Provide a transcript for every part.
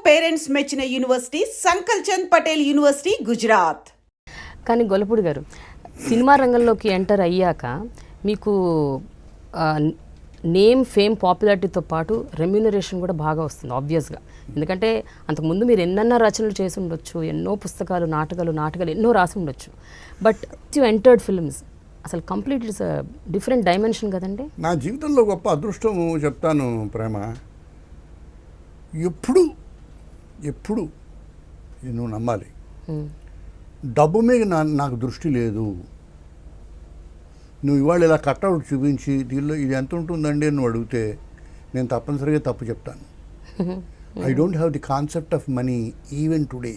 Parents మెచ్చిన university సంకల్ Chand Patel university Gujarat. కానీ గొల్లపూడి గారు సినిమా రంగంలోకి ఎంటర్ అయ్యాక మీకు నేమ్ ఫేమ్ పాపులారిటీతో పాటు రెమ్యూనరేషన్ కూడా బాగా వస్తుంది ఆబ్వియస్గా. ఎందుకంటే అంతకుముందు మీరు ఎన్నన్నా రచనలు చేసి ఉండొచ్చు, ఎన్నో పుస్తకాలు నాటకాలు ఎన్నో రాసి ఉండొచ్చు. బట్ యు ఎంటర్డ్ ఫిల్మ్స్, అసలు కంప్లీట్ ఇట్స్ డిఫరెంట్ డైమెన్షన్ కదండి. నా జీవితంలో గొప్ప అదృష్టం చెప్తాను ప్రేమ. ఎప్పుడు నువ్వు నమ్మాలి, డబ్బు మీద నాకు దృష్టి లేదు. నువ్వు ఇవాళ ఇలా కట్అవుట్ చూపించి దీనిలో ఇది ఎంత ఉంటుందండి అని నువ్వు అడిగితే నేను తప్పనిసరిగా తప్పు చెప్తాను. I don't have the concept of money even today.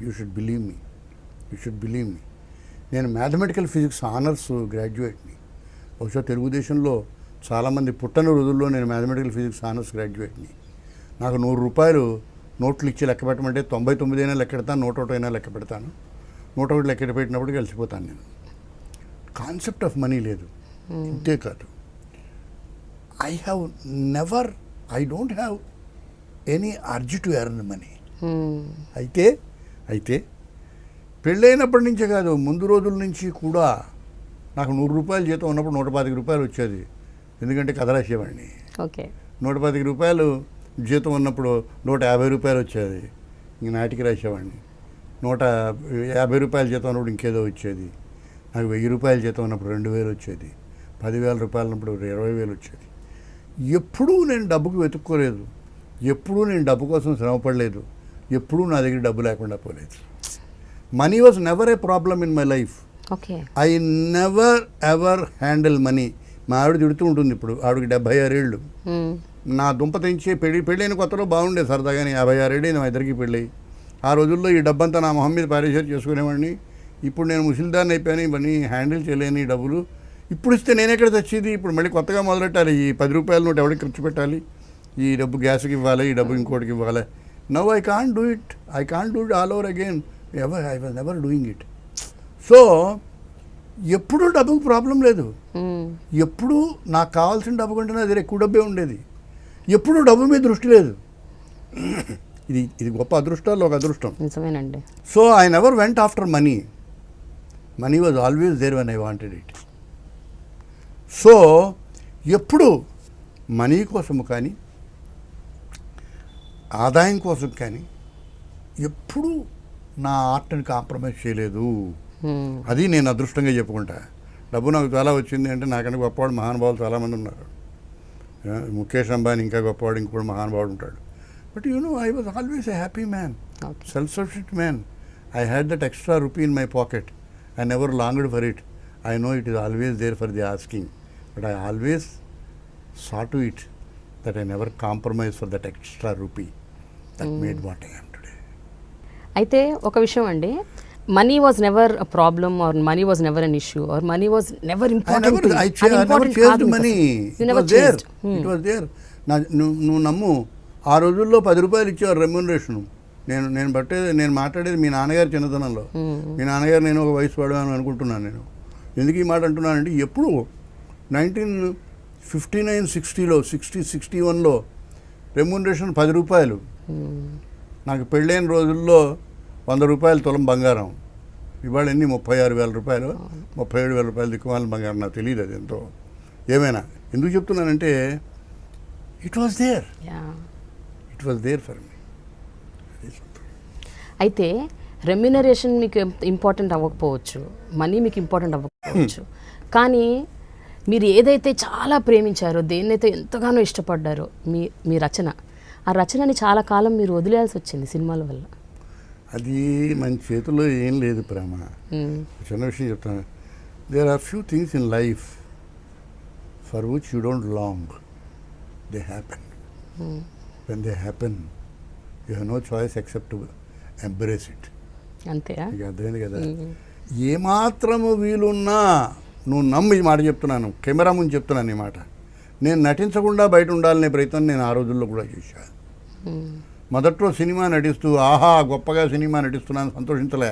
You should believe me. నేను మ్యాథమెటికల్ ఫిజిక్స్ ఆనర్స్ గ్రాడ్యుయేట్ని. బహుశా తెలుగుదేశంలో చాలామంది పుట్టని రోజుల్లో నేను మ్యాథమెటికల్ ఫిజిక్స్ ఆనర్స్ గ్రాడ్యుయేట్ని. నాకు 100 రూపాయలు నోట్లు ఇచ్చి లెక్క పెట్టమంటే 99 అయినా లెక్క పెడతాను, 101 అయినా లెక్క పెడతాను. 101 లెక్క పెట్టినప్పుడు కలిసిపోతాను నేను. కాన్సెప్ట్ ఆఫ్ మనీ లేదు. ఇంతే కాదు, I don't have any urge to earn money. అయితే పెళ్ళైనప్పటి నుంచే కాదు, ముందు రోజుల నుంచి కూడా నాకు 100 రూపాయలు జీతం ఉన్నప్పుడు 125 రూపాయలు వచ్చేది. ఎందుకంటే కథ రాసేవాడిని. 125 రూపాయలు జీతం ఉన్నప్పుడు 150 రూపాయలు వచ్చేది. ఇంక నాటికి రాసేవాడిని. 150 రూపాయల జీతం ఉన్నప్పుడు ఇంకేదో వచ్చేది. నాకు 1000 రూపాయల జీతం ఉన్నప్పుడు 2000 వచ్చేది. 10,000 రూపాయలు ఉన్నప్పుడు 20,000 వచ్చేది. ఎప్పుడూ నేను డబ్బుకు వెతుక్కోలేదు, ఎప్పుడూ నేను డబ్బు కోసం శ్రమపడలేదు, ఎప్పుడూ నా దగ్గర డబ్బు లేకుండా పోలేదు. Money was never A problem in my life. I never ever handle money. మా ఆవిడ తిడుతూ ఉంటుంది. ఇప్పుడు ఆవిడకి 76 ఏళ్ళు. నా దుంప తెంచి పెళ్ళైన కొత్తలో బాగుండేది సరదాగానే. 56 ఏళ్ళు మా ఇద్దరికి పెళ్ళి. ఆ రోజుల్లో ఈ డబ్బంతా నా మొహం మీద పారేషేర్ చేసుకునేవాడిని. ఇప్పుడు నేను ముసిల్దాన్ని అయిపోయాను, ఇవన్నీ హ్యాండిల్ చేయలేని డబ్బులు. ఇప్పుడు ఇస్తే నేను ఎక్కడ తెచ్చేది? ఇప్పుడు మళ్ళీ కొత్తగా మొదలెట్టాలి. ఈ 10 రూపాయల నోటు ఎవరికి ఖర్చు పెట్టాలి? ఈ డబ్బు గ్యాస్కి ఇవ్వాలి, ఈ డబ్బు ఇంకోటికి ఇవ్వాలి. Now I can't do it all over again. I was never doing it. So ఎప్పుడూ డబ్బుకు ప్రాబ్లం లేదు. ఎప్పుడూ నాకు కావాల్సిన డబ్బు కంటే నా దగ్గర ఎక్కువ డబ్బే ఉండేది. ఎప్పుడూ డబ్బు మీద దృష్టి లేదు. ఇది గొప్ప అదృష్టాల్లో ఒక అదృష్టం. నిజమేనండి. So I never went after money. Money was always there when I wanted it. So ఎప్పుడు మనీ కోసము కానీ ఆదాయం కోసం కానీ ఎప్పుడూ నా ఆర్ట్ని కాంప్రమైజ్ చేయలేదు. అది నేను అదృష్టంగా చెప్పుకుంటా. డబ్బు నాకు చాలా వచ్చింది అంటే నాకన్నా గొప్పవాడు మహానుభావులు చాలామంది ఉన్నారు. ముఖేష్ అంబానీ ఇంకా గొప్పవాడు, ఇంకోటి మహానుభావుడు ఉంటాడు. But I was always a happy man, self sufficient man. I had that extra rupee in my pocket. I never longed for it. I know it is always there for the asking, but I always saw to it that I never compromised for that extra rupee that made what I am today. అయితే ఒక విషయం అండి, money was never a problem or money was never an issue or money was never important. I never chased money. It was there. నువ్వు నమ్ము, ఆ రోజుల్లో 10 రూపాయలు ఇచ్చేవారు రెమ్యూనరేషన్. నేను మాట్లాడేది మీ నాన్నగారి చిన్నతనంలో. మీ నాన్నగారు నేను ఒక వయసు పడమని అనుకుంటున్నాను. నేను ఎందుకు ఈ మాట అంటున్నానంటే, ఎప్పుడు 1959-60లో 61లో రెమ్యూనరేషన్ 10 రూపాయలు. నాకు పెళ్ళైన రోజుల్లో 100 రూపాయలు తులం బంగారం. ఇవాళ ఎన్ని 36,000 రూపాయలు, 37,000 రూపాయలు దిక్కుమాల బంగారం. నాకు తెలియదు అది ఎంతో. ఏమైనా ఎందుకు చెప్తున్నానంటే, it was there for me. అయితే రెమ్యూనరేషన్ మీకు ఇంపార్టెంట్ అవ్వకపోవచ్చు, మనీ మీకు ఇంపార్టెంట్ అవ్వకపోవచ్చు, కానీ మీరు ఏదైతే చాలా ప్రేమించారో, దేన్నైతే ఎంతగానో ఇష్టపడ్డారో మీ రచన, ఆ రచనని చాలా కాలం మీరు వదిలేయాల్సి వచ్చింది సినిమాల వల్ల. అది మన చేతుల్లో ఏం లేదు ప్రేమ. చిన్న విషయం చెప్తాను. There are few things in life for which you don't long. They happen. When they happen you have no choice except to embrace it. అంతే. ఇక అర్థమైంది కదా. ఏమాత్రము వీలున్నా నువ్వు నమ్ము, ఈ మాట చెప్తున్నాను, కెమెరా ముందు చెప్తున్నాను ఈ మాట. నేను నటించకుండా బయట ఉండాలనే ప్రయత్నం నేను ఆ రోజుల్లో కూడా చేశాను. మొదట్లో సినిమా నటిస్తూ ఆహా గొప్పగా సినిమా నటిస్తున్నాను సంతోషించలే.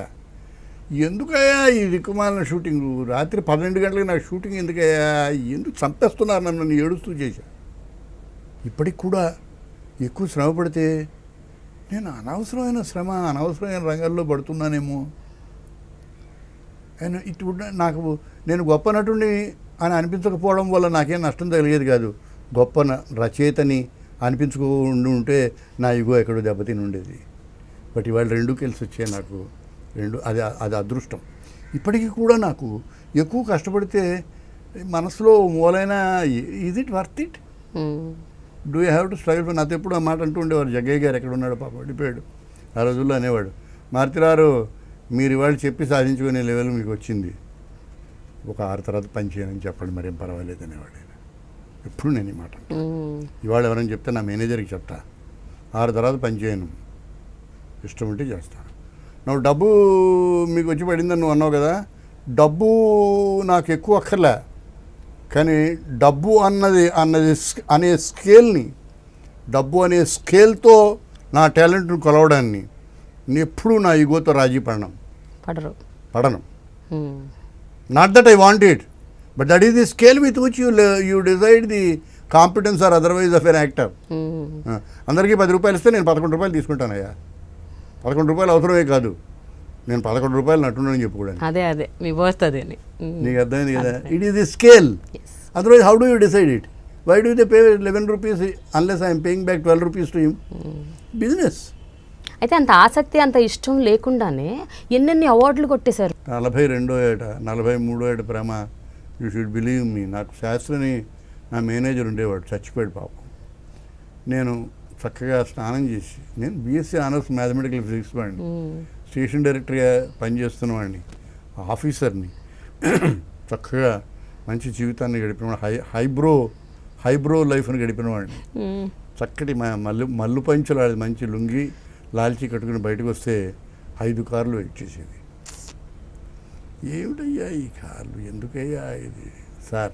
ఎందుకయ్యా ఈ దిక్కుమాలిన షూటింగ్, రాత్రి 12 గంటలకు నాకు షూటింగ్ ఎందుకయ్యా, ఎందుకు చంపేస్తున్నారు నన్ను ఏడుస్తూ చేశా. ఇప్పటికి కూడా ఎక్కువ శ్రమ పడితే నేను అనవసరమైన శ్రమ, అనవసరమైన రంగాల్లో పడుతున్నానేమో. అండ్ ఇట్ వుడ్ నాకు నేను గొప్ప నటుడిని అని అనిపించకపోవడం వల్ల నాకేం నష్టం కలిగేది కాదు. గొప్ప రచయితని అనిపించుకుంటూ ఉంటే నా ఇగో ఎక్కడో దెబ్బతిని ఉండేది. బట్ ఇవాళ రెండు కలిసి వచ్చాయి నాకు. అది అదృష్టం. ఇప్పటికీ కూడా నాకు ఎక్కువ కష్టపడితే మనసులో మూలైన is it worth it, do you have to struggle. నాతో ఎప్పుడు ఆ మాట అంటూ ఉండేవారు. జగ్గయ్య గారు ఎక్కడ ఉన్నాడు పాప, వెళ్ళిపోయాడు. ఆ రోజుల్లో అనేవాడు, మారుతిరారు మీరు ఇవాళ చెప్పి సాధించుకునే లెవెల్ మీకు వచ్చింది, ఒక 6 తర్వాత పని చేయనని చెప్పండి, మరేం పర్వాలేదు అనేవాడు. ఎప్పుడు నేను ఈ మాట ఇవాళ ఎవరైనా చెప్తే నా మేనేజర్కి చెప్తా, 6 తర్వాత పని చేయను, ఇష్టం ఉంటే చేస్తాను. నువ్వు డబ్బు మీకు వచ్చి పడిందని నువ్వు అన్నావు కదా, డబ్బు నాకు ఎక్కువ అక్కర్లే, కానీ డబ్బు అనే స్కేల్ని, డబ్బు అనే స్కేల్తో నా టాలెంట్ను కొలవడాన్ని నేను ఎప్పుడూ నా ఈగోతో రాజీ పడను. Not that I want it, but that is the scale with which you decide the competence or otherwise of an actor. అందరికీ 10 రూపాయలు ఇస్తే నేను 11 రూపాయలు తీసుకుంటానయ్యా. 11 రూపాయలు అవసరమే కాదు, నేను 11 రూపాయలు నట్టున్నానని చెప్పుకోవడానికి. అదే మీ వస్తుంది నీకు అర్థమైంది కదా. It is the scale. Otherwise how do you decide it? Why do they pay 11 rupees unless I'm paying back 12 rupees to him? Business. అయితే అంత ఆసక్తి, అంత ఇష్టం లేకుండానే ఎన్నెన్ని అవార్డులు కొట్టేశారు. 42వ ఏట 43వ ఏట ప్రేమ, యూ షుడ్ బిలీవ్ మీ. నాకు శాస్త్రిని నా మేనేజర్ ఉండేవాడు, చచ్చిపోయాడు పాపం. నేను చక్కగా స్నానం చేసి, నేను బీఎస్సీ ఆనర్స్ మ్యాథమెటికల్ ఫిజిక్స్ వాడిని, స్టేషన్ డైరెక్టర్గా పనిచేస్తున్నవాడిని, ఆఫీసర్ని, చక్కగా మంచి జీవితాన్ని గడిపినవాడు, హైబ్రో లైఫ్ని గడిపినవాడిని. చక్కటి మల్లు పంచులాడి మంచి లుంగి లాల్చీ కట్టుకుని బయటకు వస్తే 5 కార్లు వెయిట్ చేసేది. ఏమిటయ్యా ఈ కార్లు, ఎందుకయ్యా ఇది? సార్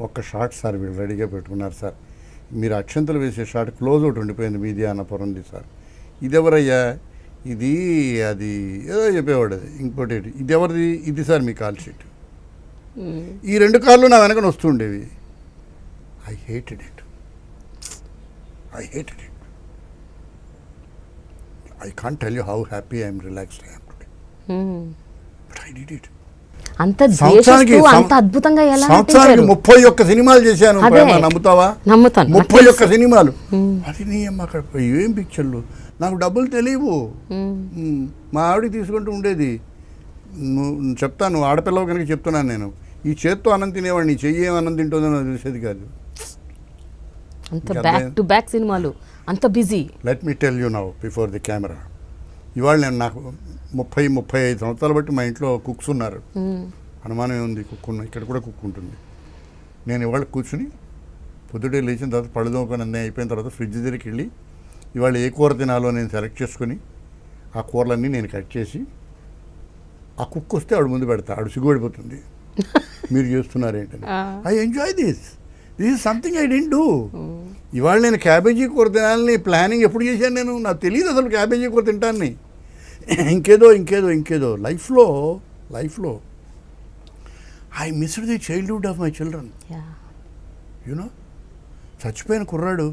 ఒక్క షాట్ సార్ వీళ్ళు రెడీగా పెట్టుకున్నారు సార్, మీరు అక్షంతలు వేసే షాట్ క్లోజ్ అవుట్ ఉండిపోయింది మీది అన్నపురంది సార్. ఇదెవరయ్యా? ఇది అది ఏదో చెప్పేవాడు. అది ఇంకోటి, ఇది ఎవరిది? ఇది సార్ మీ కాల్ షీట్. ఈ 2 కార్లు నా వెనకన వస్తుండేవి. I hated it. I can't tell you how happy I am, relaxed I am today. But I did it. అంత ద్వేషిస్తూ అంత అద్భుతంగా ఎలా సంవత్సరానికి 31 సినిమాలు చేశాను. నమ్ముతావా? నమ్ముతాను. 31 సినిమాలు. అది నీ అమ్మ అక్కడ ఏం పిక్చర్లు. నాకు డబ్బులు తెలియవు. మా ఆవిడకి తీసుకుంటూ ఉండేది. నువ్వు చెప్తాను, ఆడపిల్లవ కనుక చెప్తున్నాను నేను, ఈ చేత్తో అన్నం తినేవాడిని, చెయ్యి ఏం అన్నం తింటుందో నాకు తెలిసేది కాదు. అంత బ్యాక్ టు బ్యాక్ సినిమాలు, అంత busy. Let me tell you now before the camera. ఇవాళ నేను నాకు 30-35 సంవత్సరాలు బట్టి మా ఇంట్లో కుక్స్ ఉన్నారు. అనుమానం ఏముంది, ఇక్కడ కూడా కుక్ ఉంటుంది. నేను ఇవాళ కూర్చుని పొద్దుటే లేచిన తర్వాత పళ్ళదోకొని అన్నీ అయిపోయిన తర్వాత ఫ్రిడ్జ్ దగ్గరికి వెళ్ళి ఇవాళ ఏ కూర తినాలో నేను సెలెక్ట్ చేసుకుని ఆ కూరలన్నీ నేను కట్ చేసి ఆ కుక్ వస్తే ఆవిడ ముందు పెడతా. ఆవిడ సిగ్గుపడిపోతుంది, మీరు చేస్తున్నారేంటని. I enjoy this is something I don't do. ఇవాళ నేను క్యాబేజీ కూర తినాలని ప్లానింగ్ ఎప్పుడు చేశాను నేను? నాకు తెలియదు అసలు క్యాబేజీ కూర తింటాన్ని. ఇంకేదో లైఫ్లో I missed the childhood of my children. You know, చచ్చిపోయిన కుర్రాడు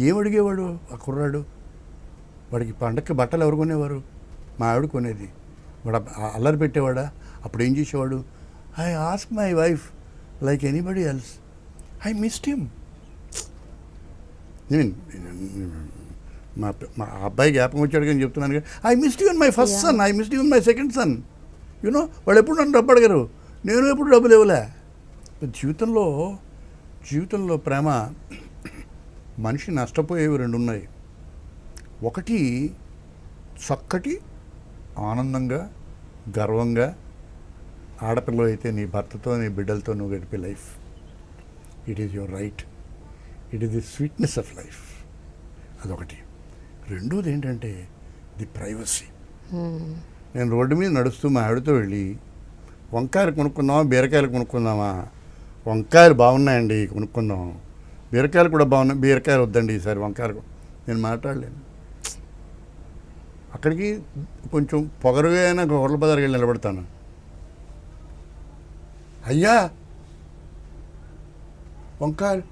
ఏమడిగేవాడు? ఆ కుర్రాడు వాడికి పండక్కి బట్టలు ఎవరు కొనేవారు? మా ఆవిడ కొనేది. వాడు అల్లరి పెట్టేవాడా? అప్పుడు ఏం చేసేవాడు? I ask my wife like anybody else. I missed him. మా అబ్బాయి జ్ఞాపకం వచ్చాడు కానీ చెప్తున్నాను కదా, I missed you in my first son, I missed you in my second son. You know, వాళ్ళు ఎప్పుడు నన్ను డబ్బు అడిగారు, నేను ఎప్పుడు డబ్బులు ఇవ్వలే. జీవితంలో ప్రేమ, మనిషి నష్టపోయేవి 2 ఉన్నాయి. ఒకటి చక్కటి ఆనందంగా గర్వంగా ఆడపిల్ల అయితే నీ భర్తతో నీ బిడ్డలతో నువ్వు గడిపే life. It is your right, it is the sweetness of life. అదొకటి. రెండోది ఏంటంటే ది ప్రైవసీ. నేను రోడ్డు మీద నడుస్తూ మా ఆవిడతో వెళ్ళి వంకాయలు కొనుక్కుందామా బీరకాయలు కొనుక్కుందామా? వంకాయలు బాగున్నాయండి కొనుక్కుందాం, బీరకాయలు కూడా బాగున్నాయి, బీరకాయలు వద్దండి ఈసారి వంకాయలు. నేను మాట్లాడలేను. అక్కడికి కొంచెం పొగరుగా అయినా గొర్రెల బజార్కి వెళ్ళి నిలబడతాను. అయ్యా వంకాయలు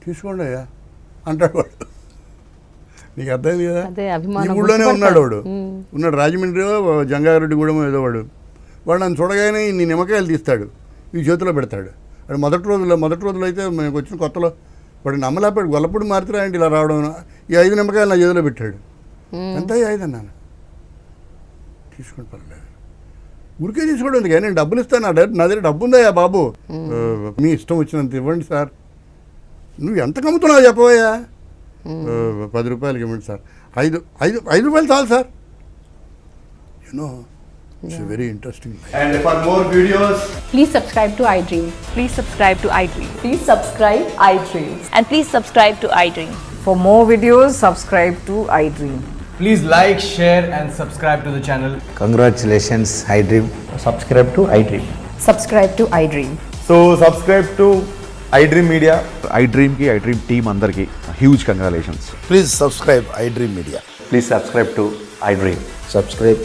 తీసుకోండి అయ్యా అంటాడు వాడు. నీకు అర్థమైంది కదా. అదే ఈ అభిమానం ఊళ్ళోనే ఉన్నాడు వాడు, ఉన్నాడు రాజమండ్రిలో జంగారెడ్డిగూడెం ఏదో వాడు నన్ను చూడగానే ఇన్ని నిమ్మకాయలు తీస్తాడు, ఈ చేతిలో పెడతాడు. వాడు మొదటి రోజులో అయితే మేము వచ్చిన కొత్తలో వాడు నమ్మలేపాడు, గొల్లపూడి మారుతురా ఏంటి ఇలా రావడం, ఈ 5 నిమ్మకాయలు నా చేతిలో పెట్టాడు. ఎంత 5 అన్నాను, తీసుకోండి పర్లేదు, ఊరికే తీసుకోవడం కానీ నేను డబ్బులు ఇస్తాను, నా దగ్గర డబ్బు ఉందా బాబు, మీ ఇష్టం వచ్చినంత ఇవ్వండి సార్, నువ్వు ఎంత కమ్ముతున్నావు చెప్పవయ్యా, 10 రూపాయలకి ఇవ్వండి సార్, 5 రూపాయలు చాలు sir. You know it's very interesting. And for more videos, Please subscribe to iDream. Please subscribe to iDream. Please subscribe iDream. And please subscribe to iDream. For more videos, subscribe to iDream. please like, share and subscribe to the channel. Congratulations, iDream. Subscribe to iDream. Subscribe to iDream. So subscribe to iDream Media. iDream ki iDream team andarki huge congratulations. Please subscribe iDream Media. Please subscribe to iDream. Subscribe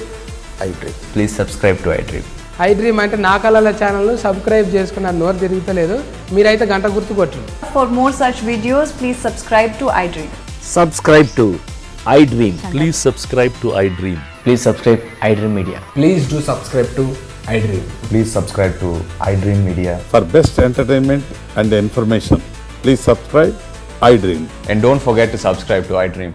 iDream. Please subscribe to iDream. iDream అంటే నా కళల ఛానల్ను subscribe చేసుకున్న నోరు తిరుగుతలేదు, మీరైతే గంట గుర్తు కొట్టండి. For more such videos, please subscribe to iDream. Subscribe to iDream. Please subscribe to iDream. Please subscribe iDream Media. Please do subscribe to iDream. Please subscribe to iDream Media. For best entertainment and information, please subscribe iDream. And don't forget to subscribe to iDream.